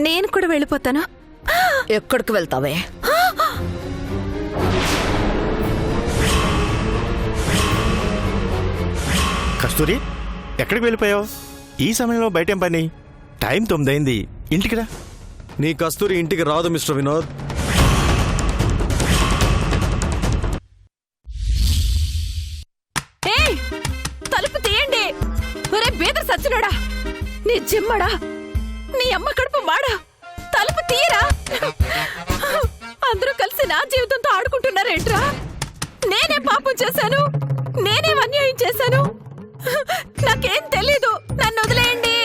నేను కూడా వెళ్ళిపోతాను. ఎక్కడికి వెళ్తావే? కస్తూరి, ఎక్కడికి వెళ్ళిపోయావు? ఈ సమయంలో బయటేం పని? టైం 9 అయింది. ఇంటికి రా. నీ కస్తూరి ఇంటికి రాదు మిస్టర్ వినోద్. తలుపు తీయండి. ఒరే బేదర్ సచ్చినోడా, నీ జిమ్మడా, నీ అమ్మ కడుపు మాడా, తలుపు తీయరా. అందరూ కలిసి నా జీవితంతో ఆడుకుంటున్నారేంట్రా? నేనే పాపం చేశాను, నేనే అన్యాయం చేశాను. నాకేం తెలీదు, నన్ను వదిలేయండి.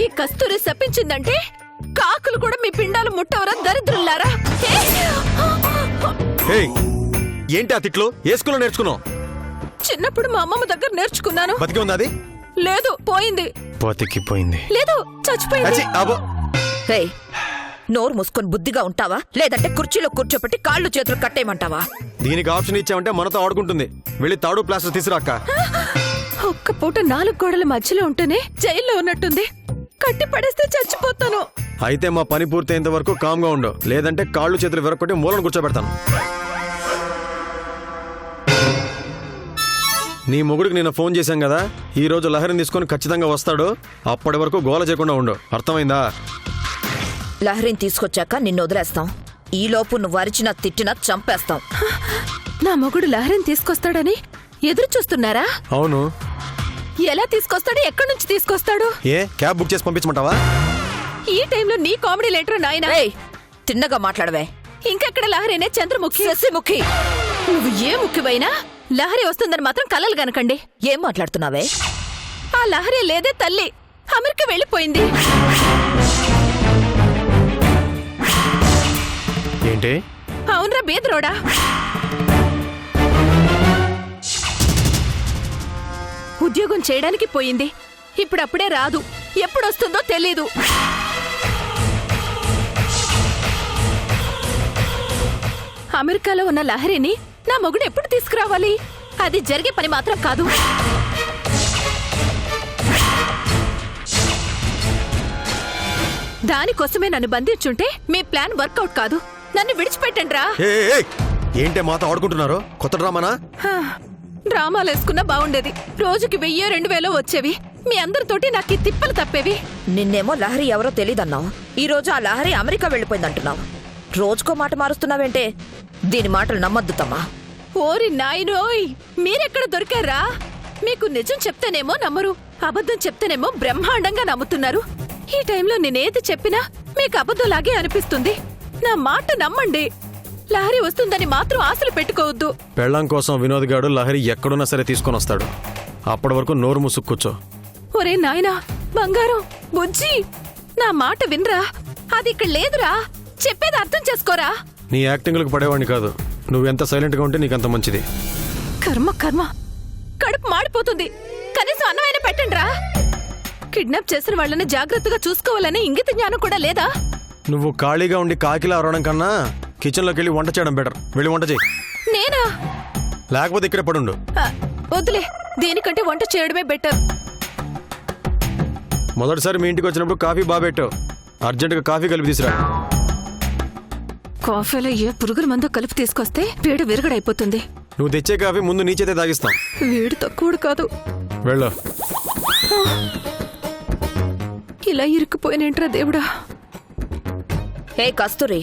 ఈ కస్తూరి శపించిందంటే కాకులు కూడా మీ పిండాలు ముట్టవరా దరిద్రులారా. ఏంటి ఆ తిట్లు? ఏ స్కూల్లో నేర్చుకున్నావు? చిన్నప్పుడు మా అమ్మమ్మ దగ్గర నేర్చుకున్నాను. బతికి ఉంది అది? లేదు, పోయింది. పోతికిపోయింది. లేదు, చచ్చిపోయింది. నోరు మూసుకొని బుద్ధిగా ఉంటావా, లేదంటే కుర్చీలో కూర్చోపెట్టి కాళ్ళు చేతులు కట్టేయమంటావా? దీనికి ఆప్షన్ ఇచ్చామంటే మనతో ఆడుకుంటుంది. వెళ్ళి తాడు ప్లాస్టర్ తీసురాక్క. ఒక్క పూట 4 గోడల మధ్యలో ఉంటేనే జైల్లో ఉన్నట్టుంది. కట్టి పడేస్తే చచ్చిపోతాను. అయితే మా పని పూర్తయ్యేంత వరకు కామ్గా ఉండు, లేదంటే కాళ్ళు చేతులు విరక్కొట్టి మూలను కూర్చోబెడతాను. నీ మొగుడికి నేను ఫోన్ చేశాం కదా, ఈ రోజు లహరిని తీసుకొని ఖచ్చితంగా వస్తాడు. అప్పటి వరకు గోల చేయకుండా ఉండు, అర్థమైందా? లహరిని తీసుకొచ్చాక నిన్ను వదిలేస్తాం. ఈలోపు నువ్వు అరిచినా తిట్టినా చంపేస్తాం. నా మొగుడు లహరిని తీసుకొస్తాడని ఎదురు చూస్తున్నారా? అవును. ఎలా తీసుకొస్తాడు? ఎక్కడి నుంచి తీసుకొస్తాడు? ఏ క్యాబ్ బుక్ చేసి పంపించమంటావా? ఈ టైంలో నీ కామెడీ లేటర్ నాయనా. తిన్నగా మాట్లాడవే. ఇంకెక్కడ లహరినే, చంద్రముఖి, శశిముఖి. నువ్వు ఏ ముఖ్యమైనా లహరి వస్తుందని మాత్రం కలలు గనకండి. ఏం మాట్లాడుతున్నావే? ఆ లహరి లేదే తల్లి, అమెరికా వెళ్ళిపోయింది. ఏంటి? అవునరా బేదరోడా, ఉద్యోగం చేయడానికి పోయింది. ఇప్పుడప్పుడే రాదు, ఎప్పుడొస్తుందో తెలీదు. అమెరికాలో ఉన్న లహరిని నా మొగుడు ఎప్పుడు తీసుకురావాలి? అది జరిగే పని మాత్రం కాదు. దానికోసమే నన్ను బంధించుంటే మీ ప్లాన్ వర్కౌట్ కాదు. నన్ను విడిచిపెట్టండి రా. ఏంటే మాతో ఆడుకుంటున్నారు? కొత్త డ్రామానా? డ్రామాలు వేసుకున్నా బాగుండేది. రోజుకి 1000-2000 వచ్చేవి. మీ అందరితోటి నాకు ఈ తిప్పలు తప్పేవి. నిన్నేమో లహరి ఎవరో తెలీదన్నావు, ఈ రోజు ఆ లహరి అమెరికా వెళ్ళిపోయిందంటున్నావు. రోజుకో మాట మారుస్తున్నావేంటే? దీని మాటలు నమ్మద్దు తమ్మా. ఓరి నాయనోయ్, మీరెక్కడ దొరికారా? మీకు నిజం చెప్తేనేమో నమ్మరు, అబద్ధం చెప్తేనేమో బ్రహ్మాండంగా నమ్ముతున్నారు. ఈ టైంలో నేనేది చెప్పినా మీకు అబద్ధంలాగే అనిపిస్తుంది. నా మాట నమ్మండి. లహరి వస్తుందని మాత్రం ఆశలు పెట్టుకోవద్దు. పెళ్ళం కోసం వినోద్ గాడు లహరి ఎక్కడున్నా సరే తీసుకొని వస్తాడు. అప్పటి వరకు నోరు మూసుకు కూర్చో. ఒరే నాయనా, బంగారం, బుజ్జి, నా మాట వినరా. అది ఇక్కడ లేదురా, చెప్పేది అర్థం చేసుకోరా. నీ యాక్టింగ్లకు పడేవాడిని కాదు. నువ్వెంత సైలెంట్గా ఉంటే నీకంత మంచిది. కర్మ కర్మ, కడుపు మాడిపోతుంది. కనీసం అన్నమైనా పెట్టండి రా. కిడ్నాప్ చేసిన వాళ్ళని జాగ్రత్తగా చూసుకోవాలని ఇంగిత జ్ఞానం కూడా లేదా? నువ్వు ఖాళీగా ఉండి కాకిలా అరవడం కన్నా కిచెన్లోకి వెళ్ళి వంట చేయడం బెటర్. వెళ్ళి వంట చేయి. నేనా? లేకపోతే ఇక్కడే పడుండు. వద్దులే, దీనికంటే వంట చేయడమే బెటర్. మొదటిసారి మీ ఇంటికి వచ్చినప్పుడు కాఫీ బాబెట్టావు. అర్జెంటుగా కాఫీ కలిపి తీసురా. కాఫీలో ఏ పురుగుల మందు కలిపి తీసుకొస్తే వేడి విరగడైపోతుంది. నువ్వు తెచ్చే కాఫీ ముందు నీ చేతే తాగిస్తాం. వేడి తక్కువ కాదు. వెళ్ళు. ఇలా ఇరుక్కుపోయినేంట్రా దేవుడా. హే కస్తూరి,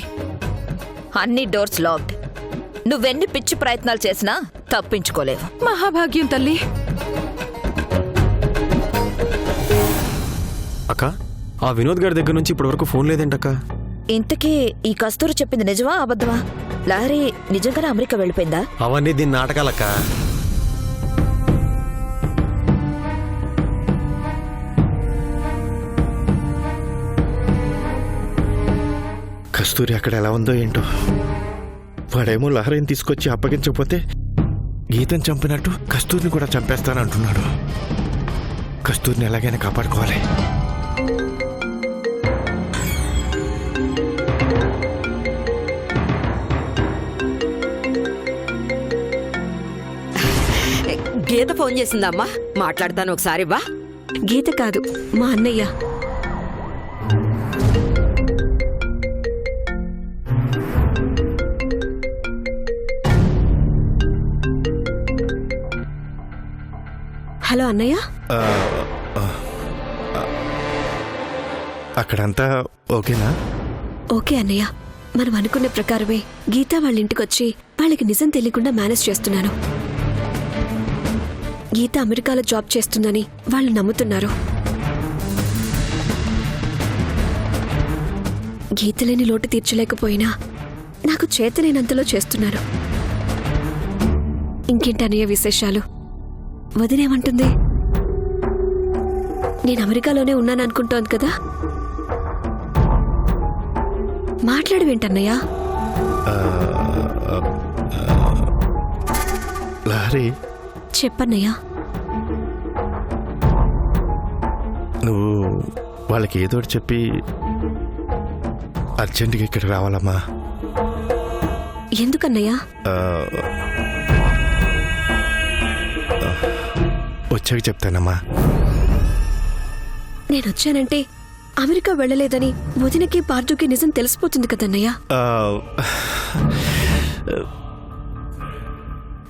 అన్ని డోర్స్ లాక్డ్. నువ్వెన్ని పిచ్చి ప్రయత్నాలు చేసినా తప్పించుకోలేవు. మహాభాగ్యం తల్లి. అక్క, ఆ వినోద్ గారి దగ్గర నుంచి ఇప్పటి వరకు ఫోన్ లేదేంటక్క? ఇంతకీ ఈ కస్తూరి చెప్పింది నిజమా అబద్ధమా? లహరి నిజంగానే అమెరికా వెళ్ళిపోయిందా? అవన్నీ దీని నాటకాలక్క. కస్తూరి అక్కడ ఎలా ఉందో ఏంటో. వాడేమో లహరిని తీసుకొచ్చి అప్పగించకపోతే గీతను చంపినట్టు కస్తూరిని కూడా చంపేస్తానంటున్నాడు. కస్తూరిని ఎలాగైనా కాపాడుకోవాలి. గీత ఫోన్ చేసిందమ్మా, మాట్లాడతాను ఒకసారి. బా గీత కాదు, మా అన్నయ్య. హలో అన్నయ్య. అక్కడంతా ఓకేనా? ఓకే అన్నయ్య, మనం అనుకున్న ప్రకారమే గీత వాళ్ళ ఇంటికొచ్చి వాళ్ళకి నిజం తెలియకుండా మేనేజ్ చేస్తున్నాను. గీత అమెరికాలో జాబ్ చేస్తుందని వాళ్ళు నమ్ముతున్నారు. గీత లేని లోటు తీర్చలేకపోయినా నాకు చేతనైనంతలో చేస్తున్నాను. ఇంకేంటన్నయ్య విశేషాలు? వదినేమంటుంది? నేను అమెరికాలోనే ఉన్నాననుకుంటోంది కదా. మాట్లాడవేంటన్నయ్యా? లహరి, చెప్పన్నయ్యా. నువ్వు వాళ్ళకి ఏదోటి చెప్పి అర్జెంటుగా ఇక్కడ రావాలమ్మా. ఎందుకన్నయ్యా? వచ్చాక చెప్తానమ్మా. నేనొచ్చానంటే అమెరికా వెళ్ళలేదని వదినకి పార్దుకి నిజం తెలిసిపోతుంది కదన్నయ్యా.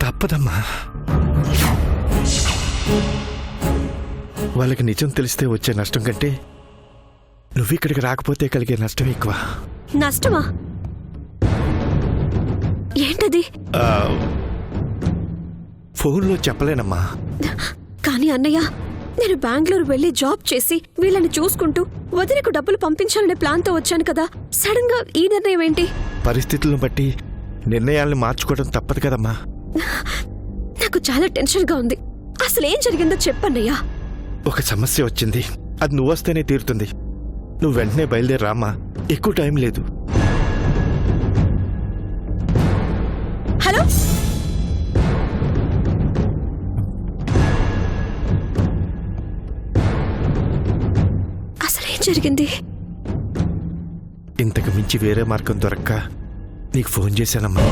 తప్పదమ్మా. వాళ్ళకి నిజం తెలిస్తే వచ్చే నష్టం కంటే నువ్వు ఇక్కడికి రాకపోతే కలిగే నష్టం ఎక్కువ. నష్టమా? ఏంటది? ఫోన్లో చెప్పలేనమ్మా. కానీ అన్నయ్య, నేను బెంగళూరు వెళ్లి జాబ్ చేసి వీళ్ళని చూసుకుంటూ వదినకు డబ్బులు పంపించాలనే ప్లాన్తో వచ్చాను కదా. సడన్ గా ఈ నిర్ణయం ఏంటి? పరిస్థితులను బట్టి నిర్ణయాలను మార్చుకోవడం తప్పదు కదమ్మా. నాకు చాలా టెన్షన్ గా ఉంది. అసలేం జరిగిందో చెప్పన్నయ్యా. ఒక సమస్య వచ్చింది, అది నువ్వు వస్తేనే తీరుతుంది. నువ్వు వెంటనే బయలుదేరి రామ్మా, ఎక్కువ టైం లేదు. హలో, అసలేం జరిగింది? ఇంతకు మించి వేరే మార్గం దొరక్క నీకు ఫోన్ చేశానమ్మా.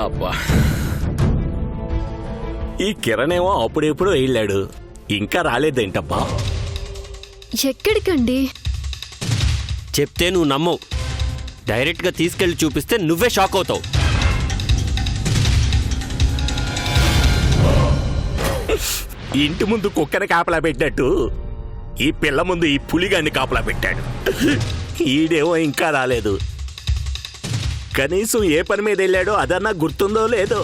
అబ్బా, ఈ కిరణ్ ఏమో అప్పుడెప్పుడు వెళ్ళాడు, ఇంకా రాలేదేంటబ్బా? ఎక్కడికండి? చెప్తే నువ్వు నమ్మవు. డైరెక్ట్గా తీసుకెళ్లి చూపిస్తే నువ్వే షాక్ అవుతావు. ఇంటి ముందు కుక్కని కాపలా పెట్టినట్టు ఈ పిల్ల ముందు ఈ పులిగాన్ని కాపలా పెట్టాడు. ఈడేమో ఇంకా రాలేదు. కనీసం ఏ పని మీద వెళ్ళాడో అదన్నా గుర్తుందో లేదో.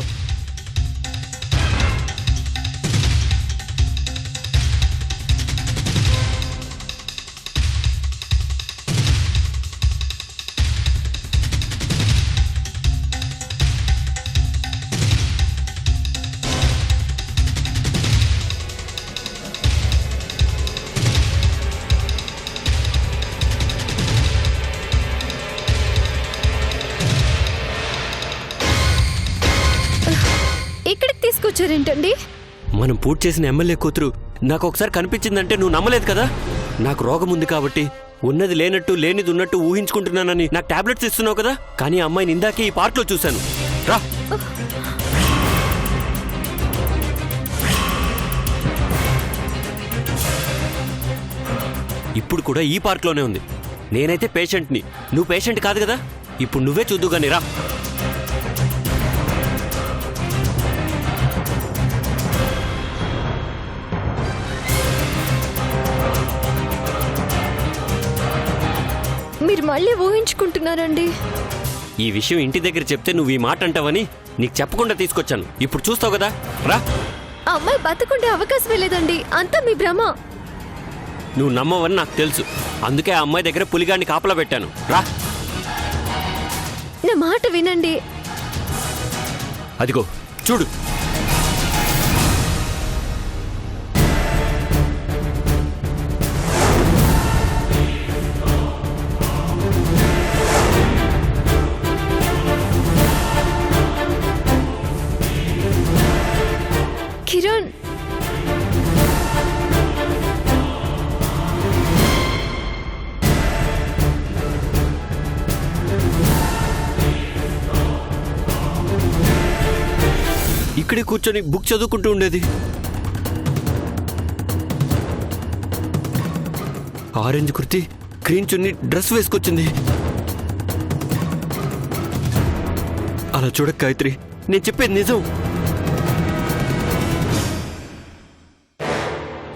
ఇక్కడికి తీసుకొచ్చారేంటండి? మనం పూర్తి చేసిన ఎమ్మెల్యే కూతురు నాకు ఒకసారి కనిపించిందంటే నువ్వు నమ్మలేదు కదా. నాకు రోగం ఉంది కాబట్టి ఉన్నది లేనట్టు లేనిది ఉన్నట్టు ఊహించుకుంటున్నానని నాకు టాబ్లెట్స్ ఇస్తున్నావు కదా. కానీ ఆ అమ్మాయిని ఇందాకే ఈ పార్క్లో చూశాను. రా. ఇప్పుడు కూడా ఈ పార్క్లోనే ఉంది. నేనైతే పేషెంట్ని, నువ్వు పేషెంట్ కాదు కదా. ఇప్పుడు నువ్వే చూద్దు కానీ రా. మీరు మళ్ళీ ఊహించుకుంటున్నారండి. ఈ విషయం ఇంటి దగ్గర చెప్తే నువ్వు ఈ మాట అంటావని నీకు చెప్పకుండా తీసుకొచ్చాను. ఇప్పుడు చూస్తావు కదా, రా. ఆ అమ్మాయి బతుకుండే అవకాశం లేదండి, అంతా మీ భ్రమ. నువ్వు నమ్మవని నాకు తెలుసు, అందుకే ఆ అమ్మాయి దగ్గర పులిగాడిని కాపలా పెట్టాను. రా. నా మాట వినండి. అదిగో చూడు. కిరణ్, ఇక్కడే కూర్చొని బుక్ చదువుకుంటూ ఉండేది. ఆరెంజ్ కుర్తి, గ్రీన్ చున్నీ, డ్రెస్ వేసుకొచ్చింది. అలా చూడక గాయత్రి, నేను చెప్పేది నిజం.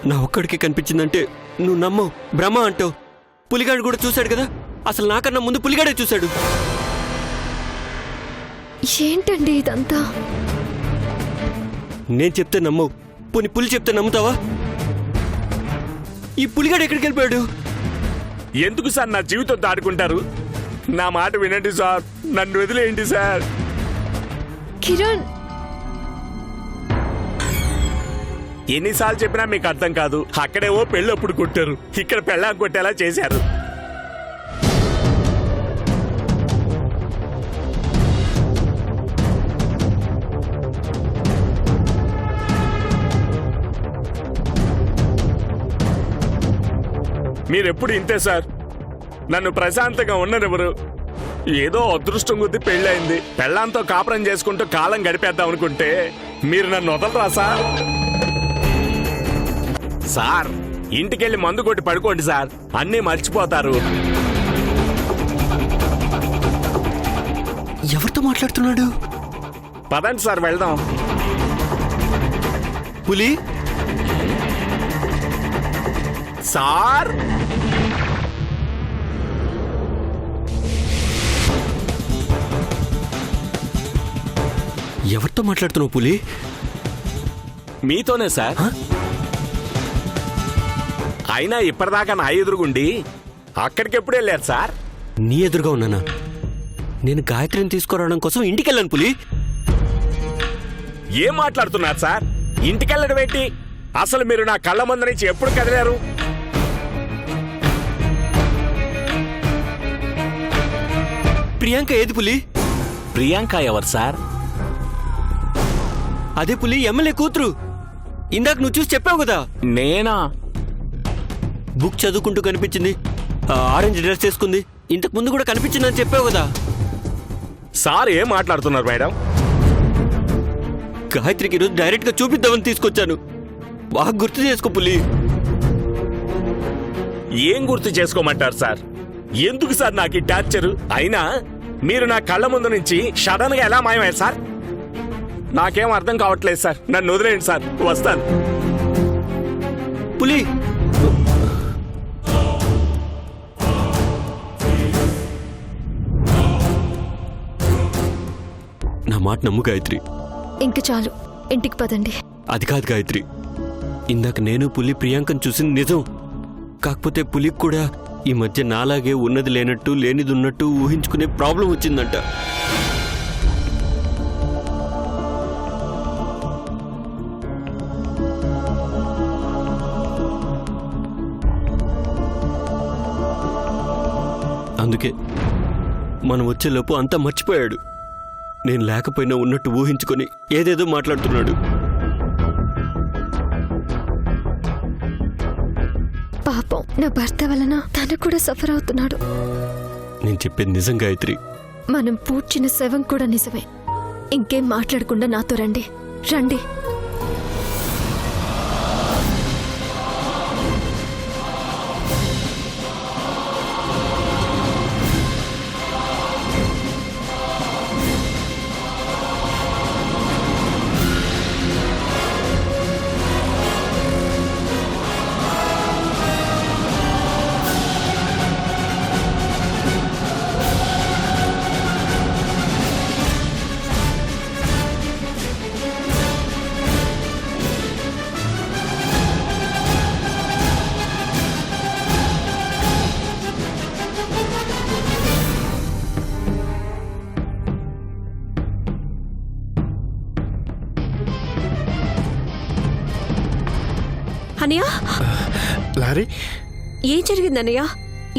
నా ఒక్కడికి కనిపించిందంటే నువ్వు నమ్మవు, బ్రహ్మ అంటావు. పులిగాడు కూడా చూశాడు కదా, అసలు నాకన్నా ముందు పులిగాడే చూశాడు. ఏంటండి ఇదంతా? నేను చెప్తే నమ్మవు, పోనీ పులి చెప్తే నమ్ముతావా? ఈ పులిగాడు ఎక్కడికి వెళ్ళిపోయాడు? ఎందుకు సార్ నా జీవితంతో ఆడుకుంటారు? నా మాట వినండి సార్, నన్ను వదిలేయండి సార్. కిరణ్, ఎన్నిసార్లు చెప్పినా మీకు అర్థం కాదు. అక్కడేవో పెళ్ళప్పుడు కొట్టారు, ఇక్కడ పెళ్ళాం కొట్టేలా చేశారు. మీరెప్పుడు ఇంతే సార్, నన్ను ప్రశాంతంగా ఉండనివ్వరు. ఏదో అదృష్టం కొద్దీ పెళ్ళయింది, పెళ్ళాంతో కాపురం చేసుకుంటూ కాలం గడిపేద్దాం అనుకుంటే మీరు నన్ను వదలరా సార్. సార్, ఇంటికెళ్ళి మందు కొట్టి పడుకోండి సార్, అన్నీ మర్చిపోతారు. ఎవరితో మాట్లాడుతున్నాడు? పదండి సార్, వెళ్దాం. పులి సార్, ఎవరితో మాట్లాడుతున్నావు పులి? మీతోనే సార్. అయినా ఇప్పటిదాకా నా ఎదురుగుండి అక్కడికి ఎప్పుడు వెళ్ళారు సార్? నీ ఎదురుగా ఉన్నానా? నేను గాయత్రిని తీసుకురావడం కోసం ఇంటికి వెళ్ళాను పులి. ఏం మాట్లాడుతున్నారు సార్? ఇంటికెళ్ళడం ఏంటి? అసలు మీరు నా కళ్ళ ముందు నుంచి ఎప్పుడు కదిలారు? ప్రియాంక ఏది పులి? ప్రియాంక ఎవరు సార్? అదే పులి, ఎమ్మెల్యే కూతురు. ఇందాక నువ్వు చూసి చెప్పావు కదా. నేనా? బుక్ చదువుకుంటూ కనిపించింది, ఆరెంజ్ డ్రెస్ వేసుకుంది. ఇంతకు ముందు కూడా కనిపించిందని చెప్పావు కదా. సార్ ఏం మాట్లాడుతున్నారు మేడం? గాయత్రికి ఈరోజు డైరెక్ట్ గా చూపిద్దామని తీసుకొచ్చాను. బాగా గుర్తు చేసుకో పులి. ఏం గుర్తు చేసుకోమంటారు సార్? ఎందుకు సార్ నాకు ఈ టార్చరు? అయినా మీరు నా కళ్ళ ముందు నుంచి సడన్ గా ఎలా మాయమయ్యారు సార్? నాకేం అర్థం కావట్లేదు సార్, నన్ను వదిలేయండి సార్, వస్తాను. పులి, నా మాట నమ్ము గాయత్రి. ఇంక చాలు, ఇంటికి పదండి. అది కాదు గాయత్రి, ఇందాక నేను పులి ప్రియాంకను చూసింది నిజం. కాకపోతే పులికి కూడా ఈ మధ్య నాలాగే ఉన్నది లేనట్టు లేనిది ఉన్నట్టు ఊహించుకునే ప్రాబ్లం వచ్చిందంట. అందుకే మనం వచ్చేలోపు అంతా మర్చిపోయాడు. నేను లేకపోయినా ఉన్నట్టు ఊహించుకొని ఏదేదో మాట్లాడుతున్నాడు. పాపం, నా భర్త వలన తను కూడా సఫర్ అవుతున్నాడు. నేను చెప్పేది నిజం గాయత్రి. మనం పూడ్చిన శవం కూడా నిజమే. ఇంకేం మాట్లాడకుండా నాతో రండి, రండి. అన్నయ్య, లారీ, ఏం జరిగిందన్నయ్య?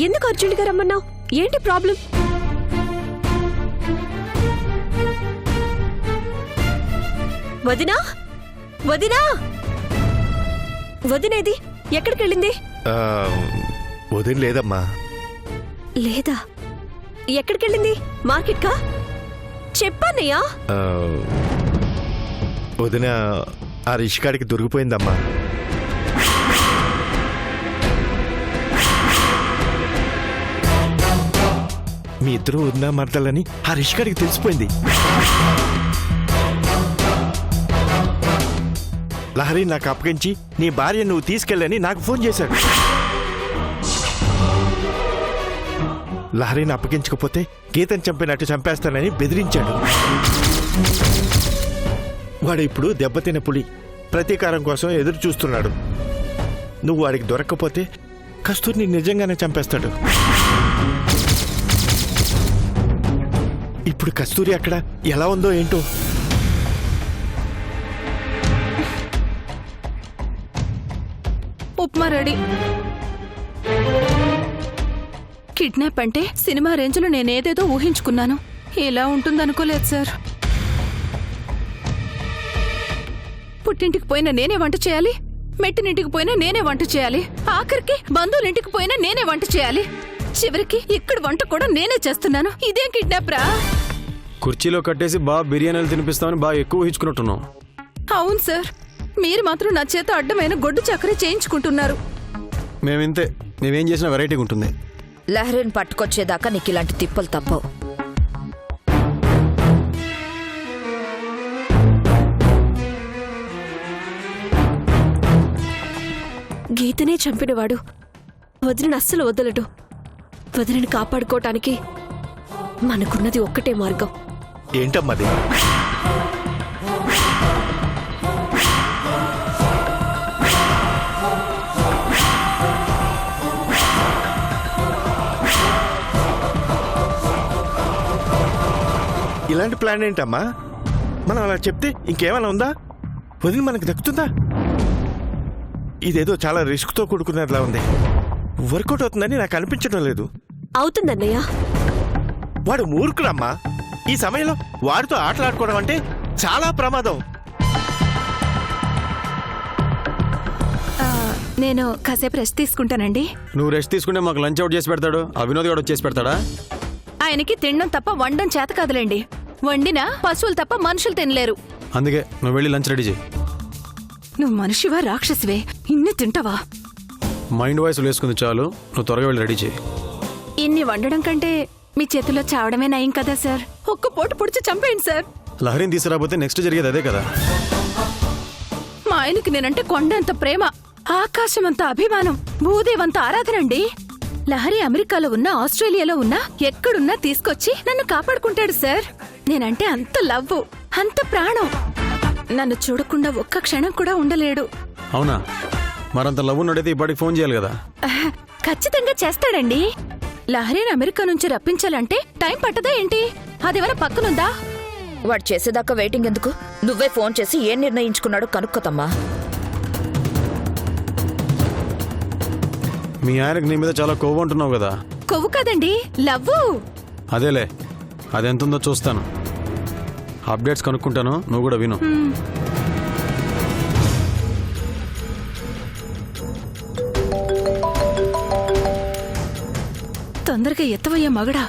ఎందుకు అర్జెంట్గా రమ్మన్నావు? ఏంటి ప్రాబ్లం? వదినా, వదినా, వదినేది ఎక్కడికి వెళ్ళింది? వదిన లేదమ్మా. లేదా? ఎక్కడికి వెళ్ళింది? మార్కెట్కా? చెప్పన్నయ్యా. వదిన ఆ రిషికాడికి దొరికిపోయిందమ్మా. మీ ఇద్దరు వదిన మరదలని ఆ రిషికాడికి తెలిసిపోయింది. లహరి నాకు అప్పగించి నీ భార్య నువ్వు తీసుకెళ్ళని నాకు ఫోన్ చేశాడు. లహరిని అప్పగించకపోతే గీతను చంపినట్టు చంపేస్తానని బెదిరించాడు. వాడు ఇప్పుడు దెబ్బతిన్న పులి ప్రతీకారం కోసం ఎదురు చూస్తున్నాడు. నువ్వు వాడికి దొరక్కపోతే కస్తూరిని నిజంగానే చంపేస్తాడు. ఇప్పుడు కస్తూరి అక్కడ ఎలా ఉందో ఏంటో. ఉప్మా రెడీ. కిడ్నాప్ అంటే సినిమా రేంజ్లో నేనేదేదో ఊహించుకున్నాను. ఇలా ఉంటుందనుకోలేదు సార్. పుట్టింటికి పోయినా నేనే వంట చేయాలి, మెట్టినింటికి పోయినా నేనే వంట చేయాలి, ఆఖరికి బంధువులింటికి పోయినా నేనే వంట చేయాలి, చివరికి ఇక్కడ వంట కూడా నేనే చేస్తున్నాను. ఇదేం కిడ్నాప్ రా? కుర్చీలో కట్టేసి బాగా బిర్యానీలు తినిపిస్తామని బాగా ఎక్కువ ఊహించుకున్నట్టున్నావు. అవును సార్, మీరు మాత్రం నా చేత అడ్డమైన గొడ్డు చక్కర చేయించుకుంటున్నారు. మేమింతే, మేమేం చేసినా వెరైటీగా ఉంటుంది. లహరిని పట్టుకొచ్చేదాకా నీకు ఇలాంటి తిప్పలు తప్పవు. గీతనే చంపినవాడు వదిలిని అస్సలు వదలడు. వదిలిని కాపాడుకోవటానికి మనకున్నది ఒక్కటే మార్గం. ఏంటమ్మది? ఇలాంటి ప్లాన్ ఏంటమ్మా? మనం అలా చెప్తే ఇంకేమైనా ఉందా? వదిలి మనకు దక్కుతుందా? ఇదేదో చాలా రిస్క్తో కూడుకున్నట్లా ఉంది. వర్కౌట్ అవుతుందని నాకు అనిపించడం లేదు. అవుతుందన్నయ్య. వాడు మూర్ఖుడమ్మా. ఈ సమయంలో వాడితో ఆటలాడుకోవడం అంటే చాలా ప్రమాదం. నేను కాసేపు రెస్ట్ తీసుకుంటానండి. నువ్వు రెస్ట్ తీసుకుంటే మాకు లంచ్ అవుట్ చేసి పెడతాడు. ఆ వినోద్ గారు వచ్చేసి పెడతాడా? ఆయనకి తినడం తప్ప వండడం చేత కాదులేండి. వండినా పశువులు తప్ప మనుషులు తినలేరు. అందుకే నువ్వు వెళ్ళి లంచ్ రెడీ చేయి. నువ్వు మనిషివా రాక్షసివే? ఇన్ని తింటావా? మైండ్ వాయిస్ వేసుకుంది చాలు, నువ్వు త్వరగా వెళ్ళి రెడీ చేయి. ఇన్ని వండడం కంటే మీ చేతిలో చావడమే నయం కదా సార్. ఒక్క పోటు పొడిచి చంపేయండి సార్. లహరిని తీసుకురాకపోతే నెక్స్ట్ జరిగేది అదే కదా. మా ఆయనకి నేనంటే కొండంత ప్రేమ, ఆకాశమంత అభిమానం, భూదేవంత ఆరాధనండి. లహరి అమెరికాలో ఉన్నా, ఆస్ట్రేలియాలో ఉన్నా, ఎక్కడున్నా తీసుకొచ్చి నన్ను కాపాడుకుంటాడు సార్. నేనంటే అంత లవ్, అంత ప్రాణం. నన్ను చూడకుండా ఒక్క క్షణం కూడా ఉండలేడు. అవునా? మరంత లవ్ ఉన్నట్టయితే ఇప్పటికి ఫోన్ చేయాలి కదా. ఖచ్చితంగా చేస్తాడండి. లహరిని అమెరికా నుంచి రప్పించాలంటే టైం పట్టదా ఏంటి? అదేమైనా పక్కనుందా? వాడు చేసేదాకా వెయిటింగ్ ఎందుకు? నువ్వే ఫోన్ చేసి ఏం నిర్ణయించుకున్నాడో కనుక్కోతమ్మా. మీ ఆయనకు నీ మీద చాలా కొవ్వు అంటున్నావు కదా. కొవ్వు కాదండి, లవ్వు. అదేలే, అదెంతుందో చూస్తాను. అప్డేట్స్ కనుక్కుంటాను, నువ్వు కూడా విను. తొందరగా ఎత్తవయ్యా మగడా.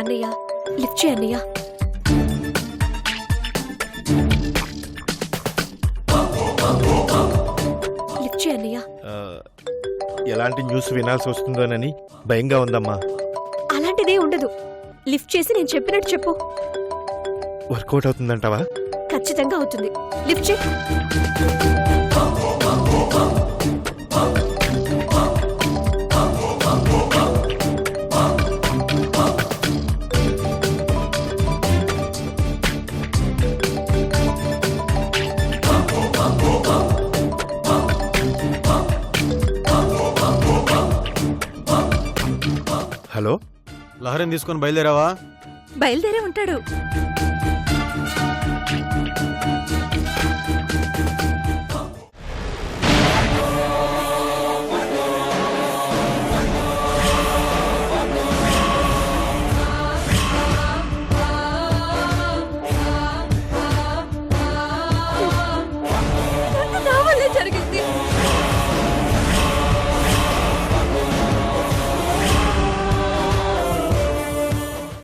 అన్నయ్య లిఫ్ట్ చేయి అన్నయ్య. లిఫ్ట్ చేయి అన్నయ్య. ఎలాంటి న్యూస్ వినాల్సి వస్తుందోనని భయంగా ఉందమ్మా. అలాంటిదే ఉండదు. లిఫ్ట్ చేసి నేను చెప్పినట్టు చెప్పు. వర్కౌట్ అవుతుందంటావా? ఖచ్చితంగా అవుతుంది. లిఫ్ట్ చేయి. హలో, లహరిని తీసుకొని బయలుదేరావా? బయలుదేరే ఉంటాడు.